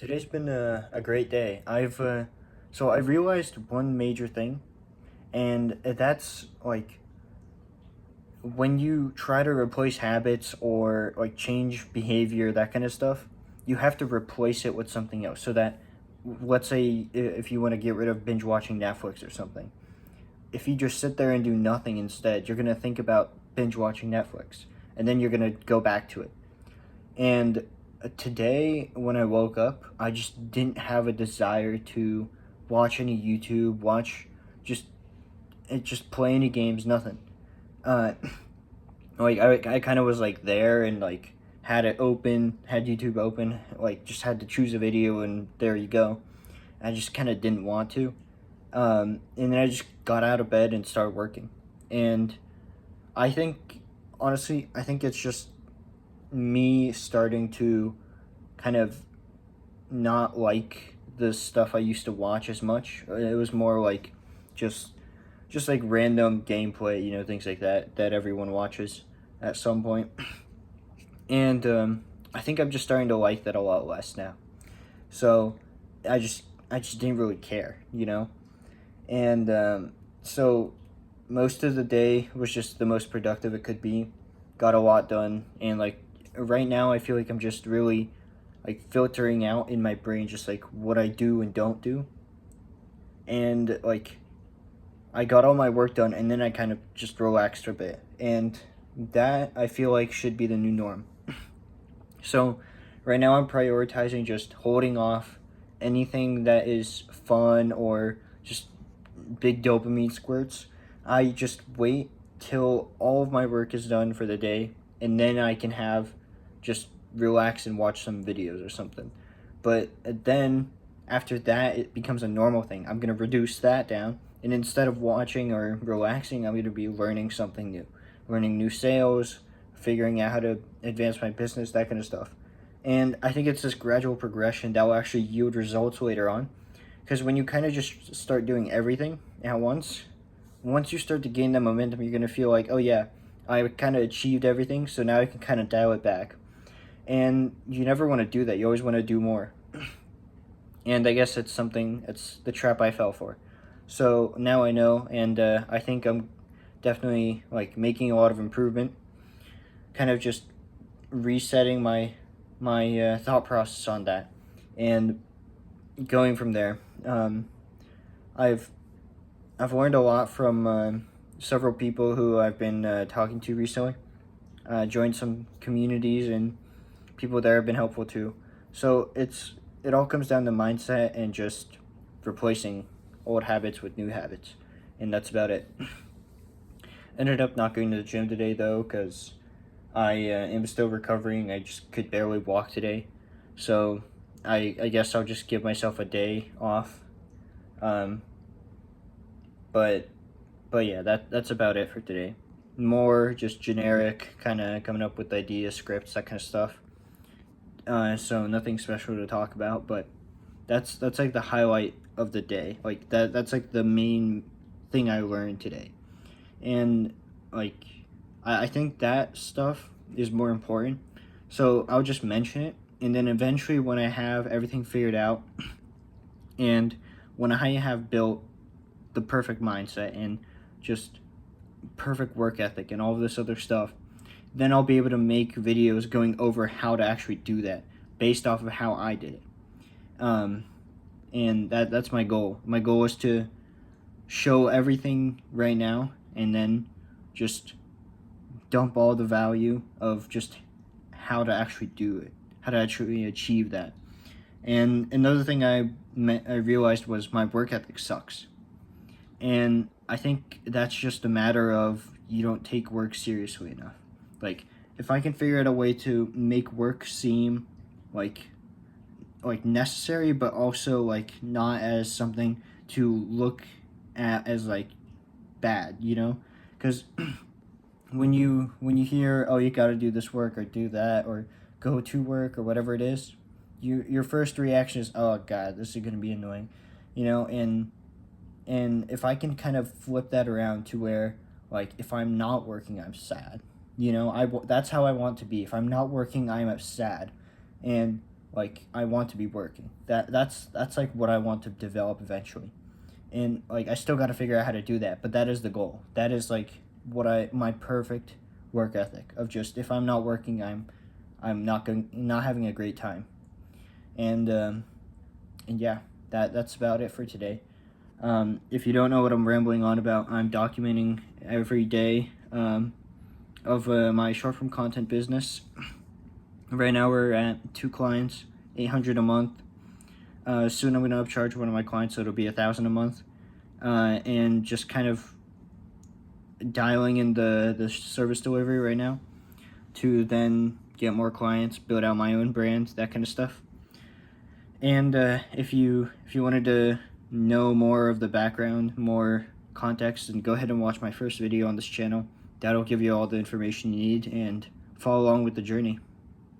Today's been a great day. I realized one major thing, and that's like when you try to replace habits or like change behavior, that kind of stuff, you have to replace it with something else. So that, let's say, if you want to get rid of binge watching Netflix or something, if you just sit there and do nothing instead, you're gonna think about binge watching Netflix, and then you're gonna go back to it. And today, when I woke up, I just didn't have a desire to watch any YouTube, watch just just play any games, nothing. Uh, I kind of was like there and like had it open, had YouTube open, like just had to choose a video and there you go. I just kind of didn't want to. And then I just got out of bed and started working. And I think, honestly, I think it's just me starting to kind of not like the stuff I used to watch as much. It was more like just just like random gameplay, things like that everyone watches at some point. And I think I'm just starting to like that a lot less now. So I just didn't really care. And so most of the day was just the most productive it could be. Got a lot done, and like right now I feel like I'm just really like filtering out in my brain just like what I do and don't do. And like I got all my work done and then I kind of just relaxed a bit. And that I feel like should be the new norm. So right now I'm prioritizing just holding off anything that is fun or just big dopamine squirts. I just wait till all of my work is done for the day, and then I can have just relax and watch some videos or something. But then after that, it becomes a normal thing. I'm gonna reduce that down, and instead of watching or relaxing, I'm gonna be learning something new, learning new sales, figuring out how to advance my business, that kind of stuff. And I think it's this gradual progression that will actually yield results later on. Because when you kind of just start doing everything at once you start to gain that momentum, you're going to feel like, oh yeah, I kind of achieved everything, so now I can kind of dial it back. And you never want to do that. You always want to do more. And I guess it's the trap I fell for. So now I know, and I think I'm definitely like making a lot of improvement, kind of just resetting my thought process on that, and going from there. I've I've learned a lot from several people who I've been talking to recently. Joined some communities, and people there have been helpful too. So it all comes down to mindset and just replacing old habits with new habits, and that's about it. Ended up not going to the gym today though, because I am still recovering. I just could barely walk today, so I guess I'll just give myself a day off. Um, but but yeah, that's about it for today. More just generic, kind of coming up with ideas, scripts, that kind of stuff. So nothing special to talk about, but that's like the highlight of the day. Like that's like the main thing I learned today. And like I think that stuff is more important. So I'll just mention it, and then eventually when I have everything figured out, and when I have built the perfect mindset and just perfect work ethic and all of this other stuff, then I'll be able to make videos going over how to actually do that based off of how I did it. Um, and that's my goal. My goal is to show everything right now, and then just dump all the value of just how to actually do it, how to actually achieve that. And another thing I realized was my work ethic sucks. And I think that's just a matter of you don't take work seriously enough. Like if I can figure out a way to make work seem like necessary, but also like not as something to look at as like bad. Because when you hear, oh, you got to do this work or do that or go to work or whatever it is, your first reaction is, oh god, this is going to be annoying. And if I can kind of flip that around to where, like, if I'm not working, I'm sad. That's how I want to be. If I'm not working, I'm sad. And like I want to be working. That's like what I want to develop eventually. And like I still got to figure out how to do that, but that is the goal. That is like my perfect work ethic of just, if I'm not working, I'm not having a great time. And yeah, that's about it for today. If you don't know what I'm rambling on about, I'm documenting every day of my short form content business. Right now we're at 2 clients, 800 a month. Soon I'm gonna upcharge one of my clients, so it'll be 1,000 a month. And just kind of dialing in the service delivery right now to then get more clients, build out my own brand, that kind of stuff. And if you wanted to know more of the background, more context, then go ahead and watch my first video on this channel. That'll give you all the information you need and follow along with the journey.